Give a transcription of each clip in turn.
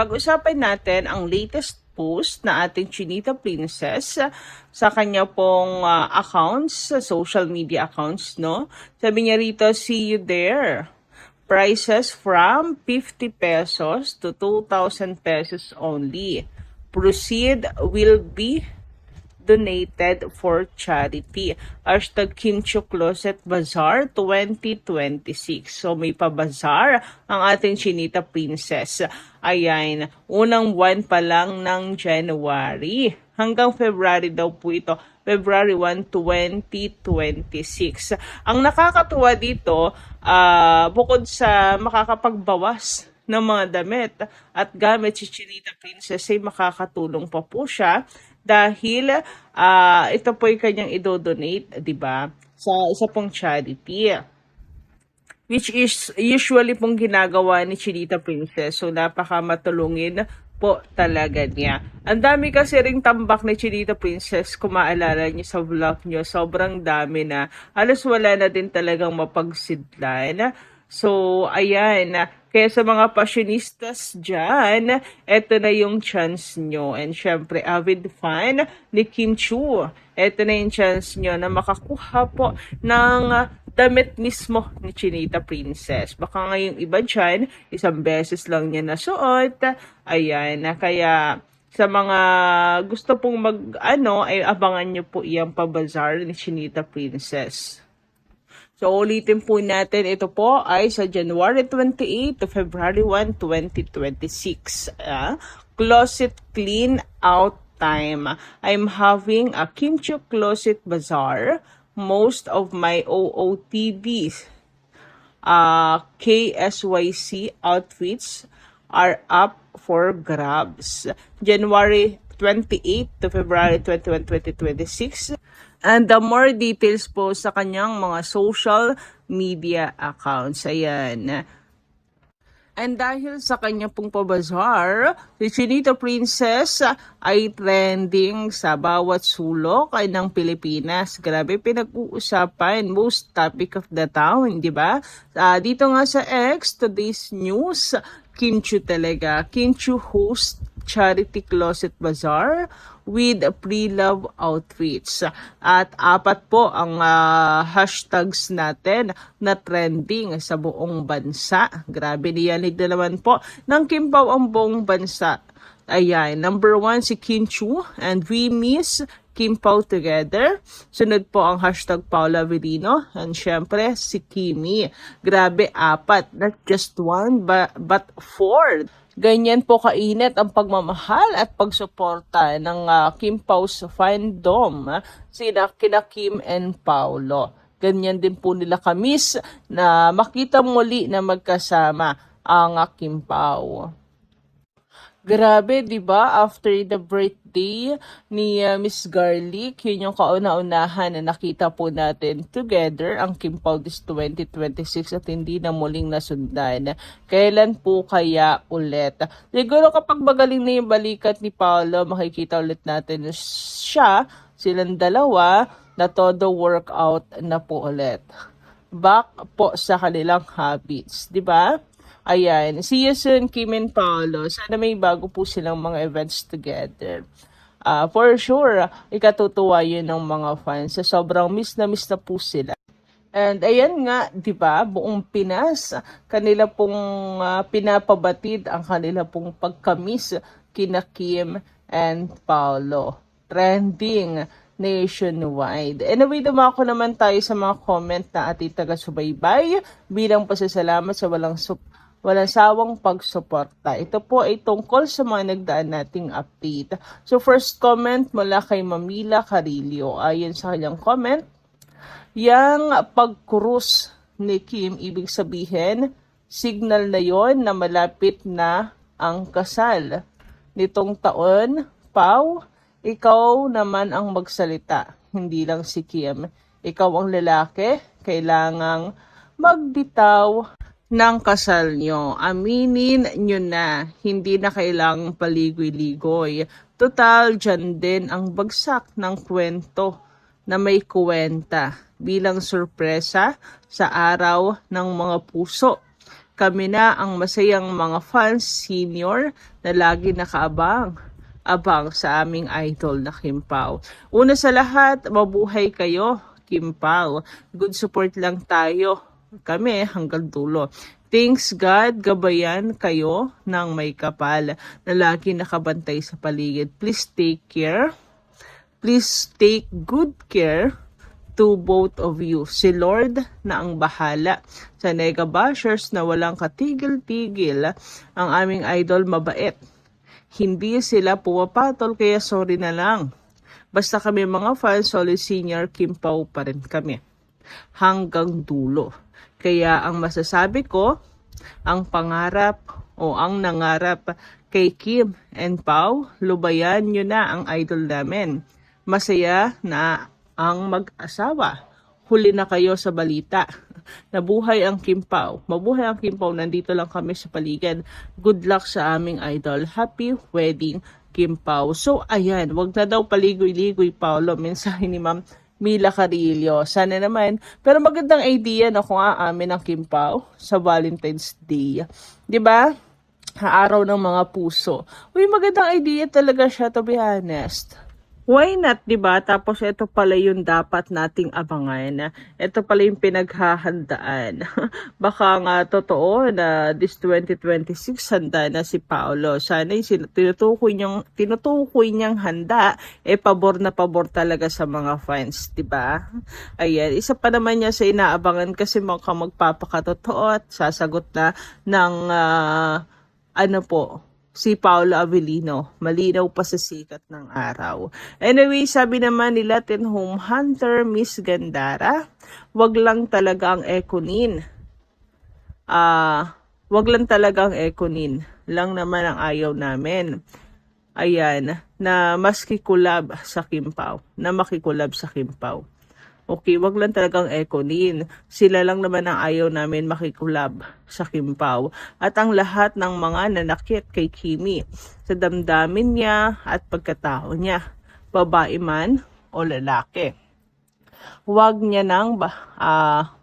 pag-usapan natin ang latest post na ating Chinita Princess sa kanya pong accounts, social media accounts, no? Sabi niya rito, see you there. Prices from 50 pesos to 2,000 pesos only. Proceed will be donated for charity. Hashtag Kimchu Closet Bazaar 2026. So may pa-bazaar ang ating Chinita Princess. Ayan, unang buwan pa lang ng January. Hanggang February daw po ito. February 1, 2026. Ang nakakatuwa dito, bukod sa makakapagbawas ng mga damit at gamit si Chinita Princess ay makakatulong pa po siya dahil ito po yung kanyang idodonate, di ba, sa isa pong charity, which is usually pong ginagawa ni Chinita Princess. So, napakamatulungin po talaga niya. Ang dami kasi ring tambak ni Chinita Princess, kung maalala niyo sa vlog niyo, sobrang dami na. Halos wala na din talagang mapagsidlan. So, ayan. Kaya sa mga passionistas dyan, eto na yung chance nyo. And syempre, avid fan ni Kim Chu. Eto na yung chance nyo na makakuha po ng damit mismo ni Chinita Princess. Baka ngayong iba dyan, isang beses lang niya nasuot. Ayan, kaya sa mga gusto pong ay abangan nyo po iyang pabazar ni Chinita Princess. So, ulitin po natin, ito po ay sa January 28 to February 1, 2026. Closet clean out time. I'm having a Kimchi Closet Bazaar. Most of my OOTD KSYC outfits are up for grabs. January 28 to February 21, 2026. And the more details po sa kanyang mga social media accounts. Ayan. And dahil sa kanya pong pabazar, si Chinita Princess ay trending sa bawat sulok ay ng Pilipinas. Grabe, pinag-uusapan, most topic of the town, di ba? Dito nga sa X, today's news, Kim Chu talaga. Kim Chu host Charity Closet Bazaar with pre-love outfits. At 4 po ang hashtags natin na trending sa buong bansa. Grabe, niyanig na naman po ng Kim Pao ang buong bansa. Ayan, number 1 si Kim Chu and we miss Kim Pao together. Sunod po ang hashtag Paula Avelino and syempre si Kimi. Grabe, 4, not just 1 but 4. Ganyan po kainit ang pagmamahal at pagsuporta ng Kim Pao's fandom, sina kina Kim and Paolo. Ganyan din po nila kamis na makita muli na magkasama ang Kim Pao. Grabe, di ba? After the birthday ni Miss Garlic, yun yung kauna-unahan na nakita po natin together ang Kim Pao this 2026 at hindi na muling nasundan. Kailan po kaya ulit? Siguro kapag magaling na yung balikat ni Paolo, makikita ulit natin silang dalawa na todo workout na po ulit. Back po sa kanilang habits, di ba? Ayan, see you soon, Kim and Paolo. Sana may bago po silang mga events together. For sure, ikatutuwa yun ng mga fans. Sobrang miss na po sila. And ayan nga, di ba, buong Pinas, kanila pong pinapabatid ang kanila pong pagkamis kina Kim and Paolo. Trending nationwide. Anyway, dumako naman tayo sa mga comment na ating taga-subaybay bilang pasasalamat sa walang sawang pagsuporta. Ito po ay tungkol sa mga nagdaan nating update. So first comment mula kay Mamila Carillo. Ayon sa kanyang comment, yang pagkurus ni Kim, ibig sabihin, signal na yon na malapit na ang kasal. Nitong taon, Pao, ikaw naman ang magsalita, hindi lang si Kim. Ikaw ang lalaki, kailangang magbitaw ng kasal nyo. Aminin nyo na, hindi na kailangang paligoy-ligoy. Total, dyan din ang bagsak ng kwento na may kuwenta bilang sorpresa sa araw ng mga puso. Kami na ang masayang mga fans senior na lagi abang sa aming idol na Kim Pao. Una sa lahat, mabuhay kayo, Kim Pao. Good support lang tayo. Kami hanggang dulo. Thanks God, gabayan kayo ng may kapal na lagi nakabantay sa paligid. Please take care. Please take good care to both of you. Si Lord na ang bahala. Sa nega bashers na walang katigil-tigil, ang aming idol mabait. Hindi sila pumapatol kaya sorry na lang. Basta kami mga fans, solid senior Kim Pao pa rin kami. Hanggang dulo. Kaya ang masasabi ko, ang pangarap o ang nangarap kay Kim and Pao, lubayan nyo na ang idol namin. Masaya na ang mag-asawa. Huli na kayo sa balita. Nabuhay ang Kim Pao. Mabuhay ang Kim Pao. Nandito lang kami sa paligid. Good luck sa aming idol. Happy wedding, Kim Pao. So, ayan. Wag na daw paligoy-ligoy, Paolo. Mensahe ni Ma'am Mila Carillo. Sana naman. Pero magandang idea na kung aamin ang Kim Pao sa Valentine's Day. 'Di ba? Araw ng mga puso. Uy, magandang idea talaga siya, to be honest. Why not, 'di ba? Tapos ito pala yung dapat nating abangan. Ito pala yung pinaghahandaan. Baka nga totoo na this 2026 handa na si Paolo. Sana yung tinutukoy niyang handa, pabor na pabor talaga sa mga fans, 'di ba? Ayan, isa pa naman niya sa inaabangan kasi magpapakatotoo at sasagot na ng si Paolo Avellino, malinaw pa sa sikat ng araw. Anyway, sabi naman ni Latin Home Hunter, Miss Gandara, wag lang talaga ang Econin. Wag lang talaga ang Econin. Lang naman ang ayaw namin. Ayan, na makikulab sa Kim Pao. Okay, wag lang talagang Econin. Sila lang naman ang ayaw namin makikulab sa Kim Pao. At ang lahat ng mga nanakit kay Kimi sa damdamin niya at pagkatao niya, babae man o lalaki. Wag niya nang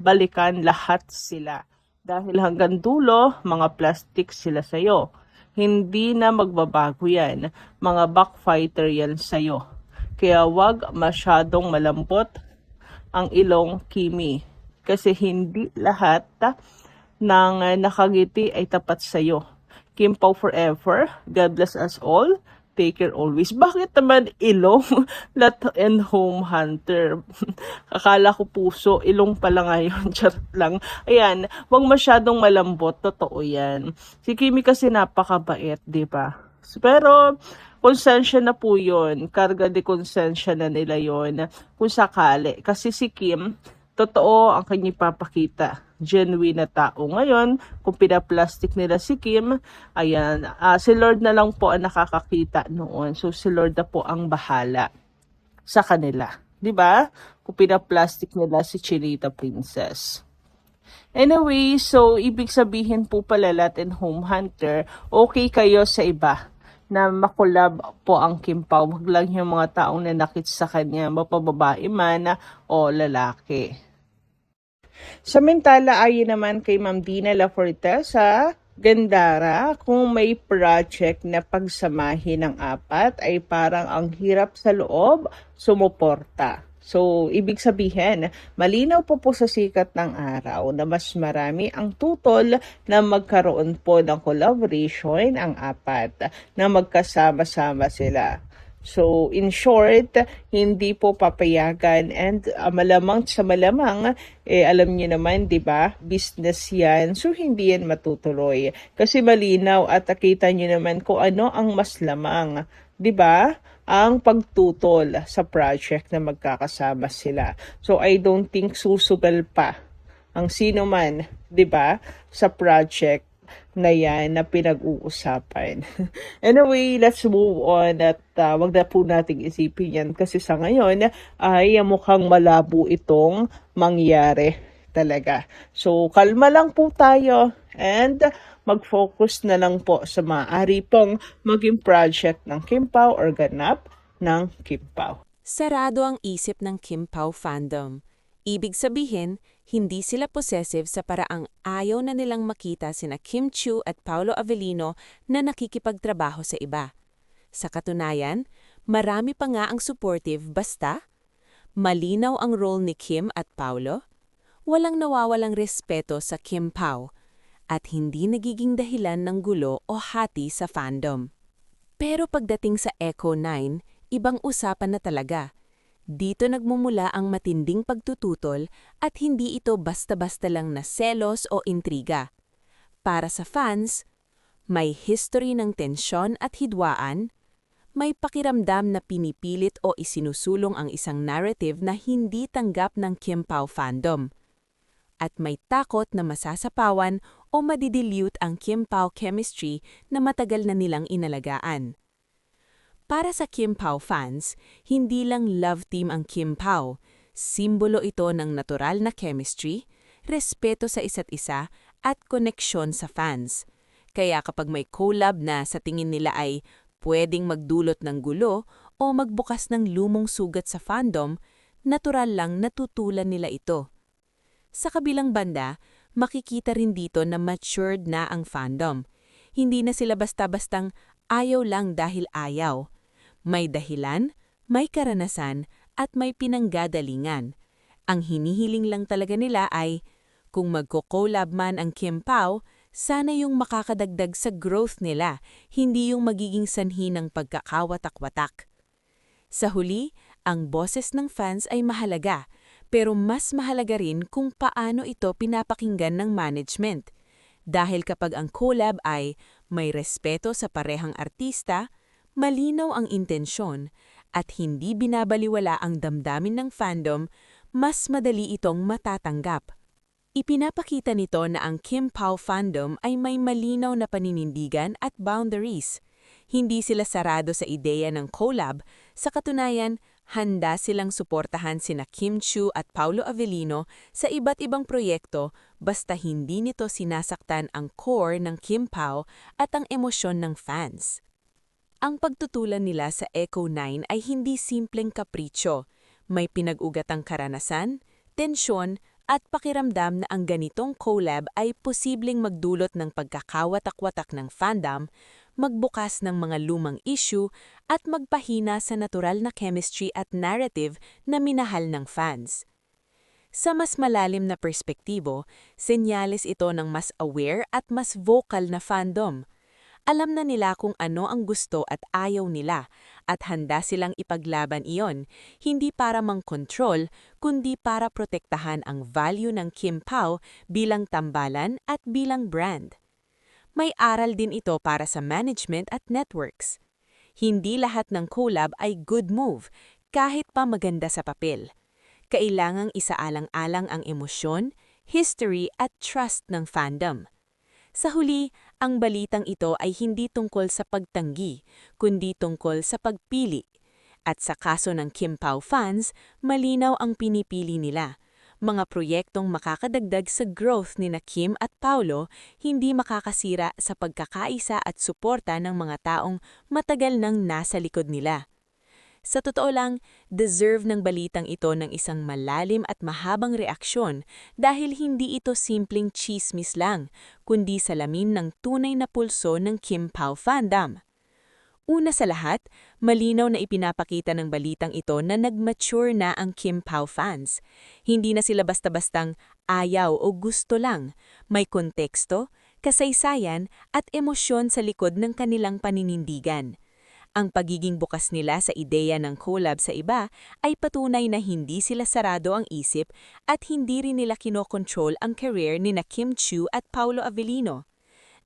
balikan lahat sila. Dahil hanggang dulo, mga plastic sila sa'yo. Hindi na magbabago yan. Mga backfighter yan sa'yo. Kaya wag masyadong malambot ang ilong, Kimi. Kasi hindi lahat ng nakangiti ay tapat sa'yo. Kim Pao forever. God bless us all. Take care always. Bakit naman ilong? Latin Home Hunter. Akala ko puso. Ilong pala ngayon. Charot lang. Ayan. Huwag masyadong malambot. Totoo yan. Si Kimi kasi napakabait, di ba? Pero konsensya na po yun. Karga de konsensya na nila yun. Kung sakali. Kasi si Kim, totoo ang kanyang papakita. Genuine na tao. Ngayon, kung pinaplastic nila si Kim, ayan, si Lord na lang po ang nakakakita noon. So, si Lord na po ang bahala sa kanila. 'Di ba? Kung pinaplastic nila si Chinita Princess. Anyway, so, ibig sabihin po pala Latin Home Hunter, okay kayo sa iba na makulab po ang Kim Pao. Wag lang yung mga taong nanakit sa kanya, mapababae man o lalaki. Samantala, ayon naman kay Ma'am Dina Laforte sa Gandara, kung may project na pagsamahin ng apat ay parang ang hirap sa loob sumuporta. So, ibig sabihin, malinaw po sa sikat ng araw na mas marami ang tutol na magkaroon po ng collaboration ang apat na magkasama-sama sila. So, in short, hindi po papayagan and malamang sa malamang, alam niyo naman, di ba, business yan. So, hindi yan matutuloy. Kasi malinaw at nakita niyo naman kung ano ang mas lamang, di ba? Ang pagtutol sa project na magkakasama sila. So, I don't think susugal pa ang sino man, di ba, sa project na yan na pinag-uusapan. Anyway, let's move on at wag na po nating isipin yan kasi sa ngayon ay mukhang malabo itong mangyari talaga. So, kalma lang po tayo and mag-focus na lang po sa maaari pong maging project ng Kim Pao or ganap ng Kim Pao. Sarado ang isip ng Kim Pao fandom. Ibig sabihin, Hindi sila possessive sa paraang ayaw na nilang makita sina Kim Chiu at Paolo Avellino na nakikipagtrabaho sa iba. Sa katunayan, marami pa nga ang supportive basta malinaw ang role ni Kim at Paolo, walang nawawalang respeto sa Kim Pao, at hindi nagiging dahilan ng gulo o hati sa fandom. Pero pagdating sa Echo 9, ibang usapan na talaga. Dito nagmumula ang matinding pagtututol at hindi ito basta-basta lang na selos o intriga. Para sa fans, may history ng tensyon at hidwaan, may pakiramdam na pinipilit o isinusulong ang isang narrative na hindi tanggap ng Kim Pao fandom. At may takot na masasapawan o madidilute ang Kim Pao chemistry na matagal na nilang inalagaan. Para sa Kim Pao fans, hindi lang love team ang Kim Pao, simbolo ito ng natural na chemistry, respeto sa isa't isa, at koneksyon sa fans. Kaya kapag may collab na sa tingin nila ay pwedeng magdulot ng gulo o magbukas ng lumong sugat sa fandom, natural lang natutulan nila ito. Sa kabilang banda, makikita rin dito na matured na ang fandom. Hindi na sila basta-bastang ayaw lang dahil ayaw. May dahilan, may karanasan, at may pinanggagalingan. Ang hinihiling lang talaga nila ay, kung magko-collab man ang Kim Pao, sana yung makakadagdag sa growth nila, hindi yung magiging sanhi ng pagkakawatak-watak. Sa huli, ang boses ng fans ay mahalaga, pero mas mahalaga rin kung paano ito pinapakinggan ng management. Dahil kapag ang collab ay may respeto sa parehang artista, malinaw ang intensyon, at hindi binabaliwala ang damdamin ng fandom, mas madali itong matatanggap. Ipinapakita nito na ang Kim Pao fandom ay may malinaw na paninindigan at boundaries. Hindi sila sarado sa ideya ng collab, sa katunayan, handa silang suportahan sina Kim Chiu at Paolo Avellino sa iba't ibang proyekto basta hindi nito sinasaktan ang core ng Kim Pao at ang emosyon ng fans. Ang pagtutulan nila sa Echo 9 ay hindi simpleng kapritsyo. May pinag-ugatang karanasan, tensyon, at pakiramdam na ang ganitong collab ay posibleng magdulot ng pagkakawatak-watak ng fandom, magbukas ng mga lumang issue, at magpahina sa natural na chemistry at narrative na minahal ng fans. Sa mas malalim na perspektibo, senyales ito ng mas aware at mas vocal na fandom. Alam na nila kung ano ang gusto at ayaw nila, at handa silang ipaglaban iyon, hindi para mang-control, kundi para protektahan ang value ng Kim Pao bilang tambalan at bilang brand. May aral din ito para sa management at networks. Hindi lahat ng collab ay good move, kahit pa maganda sa papel. Kailangang isaalang-alang ang emosyon, history at trust ng fandom. Sa huli, ang balitang ito ay hindi tungkol sa pagtanggi, kundi tungkol sa pagpili. At sa kaso ng Kim Pao fans, malinaw ang pinipili nila. Mga proyektong makakadagdag sa growth ni Kim at Paolo, hindi makakasira sa pagkakaisa at suporta ng mga taong matagal nang nasa likod nila. Sa totoo lang, deserve ng balitang ito ng isang malalim at mahabang reaksyon dahil hindi ito simpleng chismis lang, kundi salamin ng tunay na pulso ng Kim Pao fandom. Una sa lahat, malinaw na ipinapakita ng balitang ito na nag-mature na ang Kim Pao fans. Hindi na sila basta-bastang ayaw o gusto lang. May konteksto, kasaysayan at emosyon sa likod ng kanilang paninindigan. Ang pagiging bukas nila sa ideya ng collab sa iba ay patunay na hindi sila sarado ang isip at hindi rin nila kinokontrol ang career ni Kim Chiu at Paolo Avellino.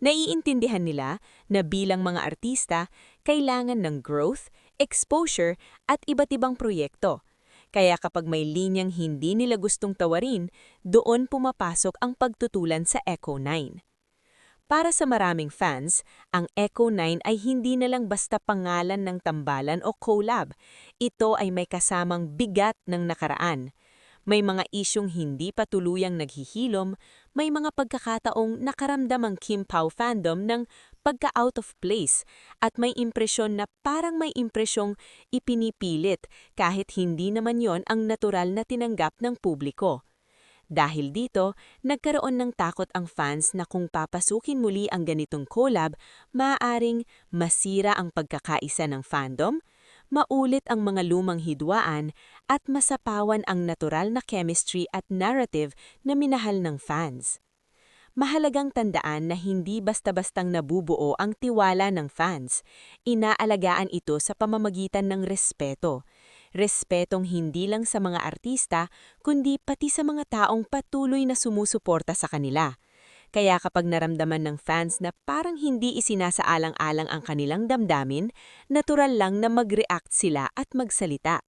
Naiintindihan nila na bilang mga artista, kailangan ng growth, exposure at iba't ibang proyekto. Kaya kapag may linyang hindi nila gustong tawarin, doon pumapasok ang pagtutulan sa Echo 9. Para sa maraming fans, ang Echo 9 ay hindi na lang basta pangalan ng tambalan o collab. Ito ay may kasamang bigat ng nakaraan. May mga isyong hindi pa tuluyang naghihilom, may mga pagkakataong nakaramdam ang Kim Pao fandom ng pagka-out of place, at may impresyon na parang may impresyong ipinipilit kahit hindi naman yon ang natural na tinanggap ng publiko. Dahil dito, nagkaroon ng takot ang fans na kung papasukin muli ang ganitong collab, maaaring masira ang pagkakaisa ng fandom, maulit ang mga lumang hidwaan, at masapawan ang natural na chemistry at narrative na minahal ng fans. Mahalagang tandaan na hindi basta-bastang nabubuo ang tiwala ng fans. Inaalagaan ito sa pamamagitan ng respeto. Respetong hindi lang sa mga artista, kundi pati sa mga taong patuloy na sumusuporta sa kanila. Kaya kapag naramdaman ng fans na parang hindi isinasaalang-alang ang kanilang damdamin, natural lang na mag-react sila at magsalita.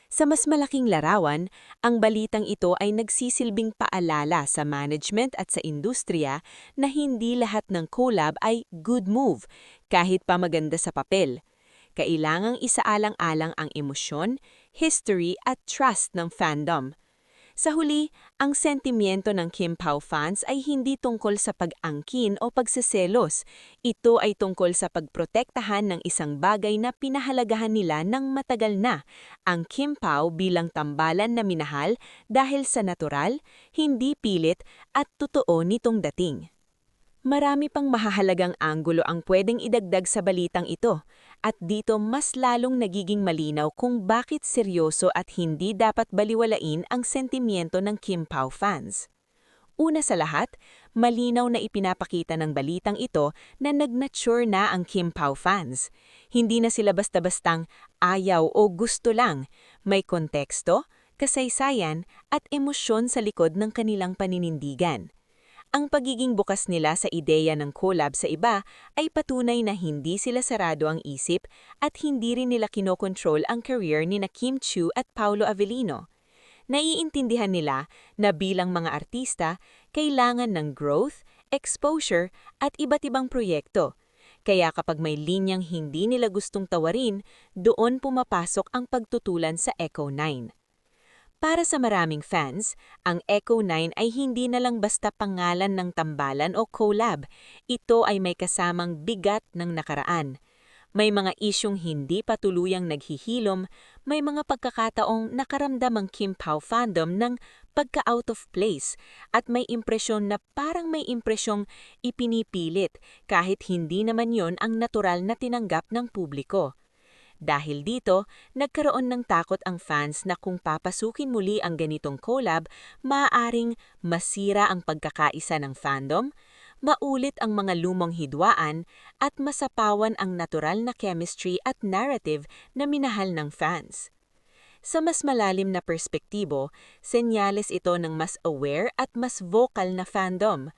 Sa mas malaking larawan, ang balitang ito ay nagsisilbing paalala sa management at sa industriya na hindi lahat ng collab ay good move, kahit pa maganda sa papel. Kailangang isaalang-alang ang emosyon, history at trust ng fandom. Sa huli, ang sentimiento ng Kim Pao fans ay hindi tungkol sa pag-angkin o pagseselos. Ito ay tungkol sa pagprotektahan ng isang bagay na pinahalagahan nila ng matagal na, ang Kim Pao bilang tambalan na minahal dahil sa natural, hindi pilit at totoo nitong dating. Marami pang mahahalagang anggulo ang pwedeng idagdag sa balitang ito, at dito mas lalong nagiging malinaw kung bakit seryoso at hindi dapat baliwalain ang sentimiento ng Kim Pao fans. Una sa lahat, malinaw na ipinapakita ng balitang ito na nag-mature na ang Kim Pao fans. Hindi na sila basta-bastang ayaw o gusto lang, may konteksto, kasaysayan at emosyon sa likod ng kanilang paninindigan. Ang pagiging bukas nila sa ideya ng collab sa iba ay patunay na hindi sila sarado ang isip at hindi rin nila kinokontrol ang career ni na Kim Chiu at Paolo Avellino. Naiintindihan nila na bilang mga artista, kailangan ng growth, exposure at iba't ibang proyekto. Kaya kapag may linyang hindi nila gustong tawarin, doon pumapasok ang pagtutulan sa Echo 9. Para sa maraming fans, ang Echo 9 ay hindi na lang basta pangalan ng tambalan o collab. Ito ay may kasamang bigat ng nakaraan. May mga isyong hindi pa tuluyang naghihilom, may mga pagkakataong nakaramdam ang Kim Pao fandom ng pagka-out of place at may impresyon na parang may impresyong ipinipilit kahit hindi naman yon ang natural na tinanggap ng publiko. Dahil dito, nagkaroon ng takot ang fans na kung papasukin muli ang ganitong collab, maaaring masira ang pagkakaisa ng fandom, maulit ang mga lumang hidwaan, at masapawan ang natural na chemistry at narrative na minahal ng fans. Sa mas malalim na perspektibo, senyales ito ng mas aware at mas vocal na fandom.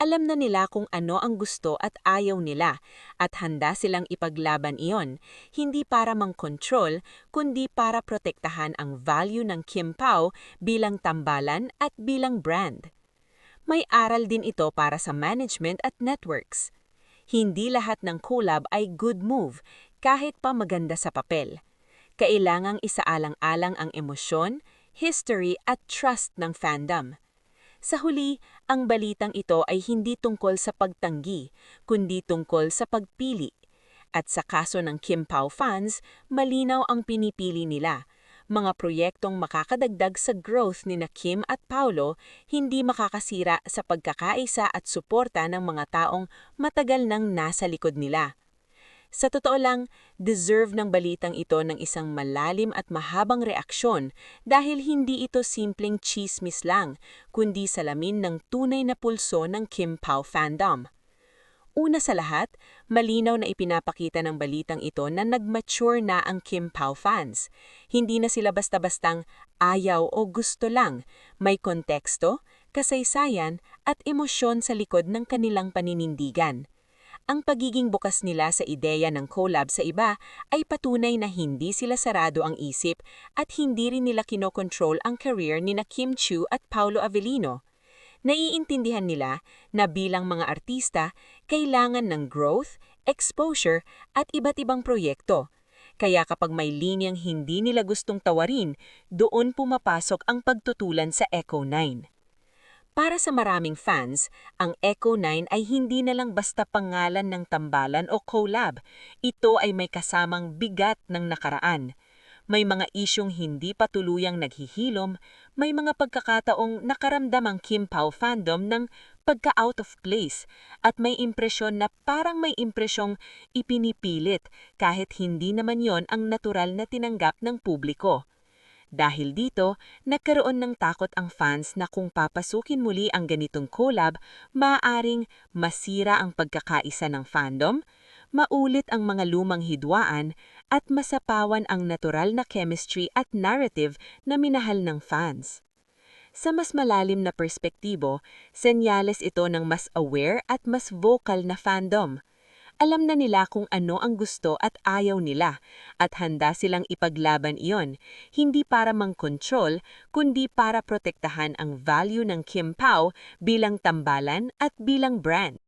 Alam na nila kung ano ang gusto at ayaw nila at handa silang ipaglaban iyon, hindi para mang-control kundi para protektahan ang value ng Kim Pao bilang tambalan at bilang brand. May aral din ito para sa management at networks. Hindi lahat ng collab ay good move kahit pa maganda sa papel. Kailangang isaalang-alang ang emosyon, history at trust ng fandom. Sa huli, ang balitang ito ay hindi tungkol sa pagtanggi, kundi tungkol sa pagpili. At sa kaso ng Kim Pao fans, malinaw ang pinipili nila. Mga proyektong makakadagdag sa growth ni na Kim at Paolo, hindi makakasira sa pagkakaisa at suporta ng mga taong matagal nang nasa likod nila. Sa totoo lang, deserve ng balitang ito ng isang malalim at mahabang reaksyon dahil hindi ito simpleng chismis lang, kundi salamin ng tunay na pulso ng Kim Pao fandom. Una sa lahat, malinaw na ipinapakita ng balitang ito na nag-mature na ang Kim Pao fans. Hindi na sila basta-bastang ayaw o gusto lang, may konteksto, kasaysayan at emosyon sa likod ng kanilang paninindigan. Ang pagiging bukas nila sa ideya ng collab sa iba ay patunay na hindi sila sarado ang isip at hindi rin nila kinokontrol ang career ni na Kim Chiu at Paolo Avellino. Naiintindihan nila na bilang mga artista, kailangan ng growth, exposure at iba't ibang proyekto. Kaya kapag may linyang hindi nila gustong tawarin, doon pumapasok ang pagtutulan sa Echo 9. Para sa maraming fans, ang Echo 9 ay hindi na lang basta pangalan ng tambalan o collab. Ito ay may kasamang bigat ng nakaraan. May mga isyong hindi pa tuluyang naghihilom, may mga pagkakataong nakaramdam ang Kim Pao fandom ng pagka-out of place at may impresyon na parang may impresyong ipinipilit kahit hindi naman yon ang natural na tinanggap ng publiko. Dahil dito, nagkaroon ng takot ang fans na kung papasukin muli ang ganitong collab, maaaring masira ang pagkakaisa ng fandom, maulit ang mga lumang hidwaan, at masapawan ang natural na chemistry at narrative na minahal ng fans. Sa mas malalim na perspektibo, senyales ito ng mas aware at mas vocal na fandom. Alam na nila kung ano ang gusto at ayaw nila at handa silang ipaglaban iyon, hindi para mang-control, kundi para protektahan ang value ng Kim Pao bilang tambalan at bilang brand.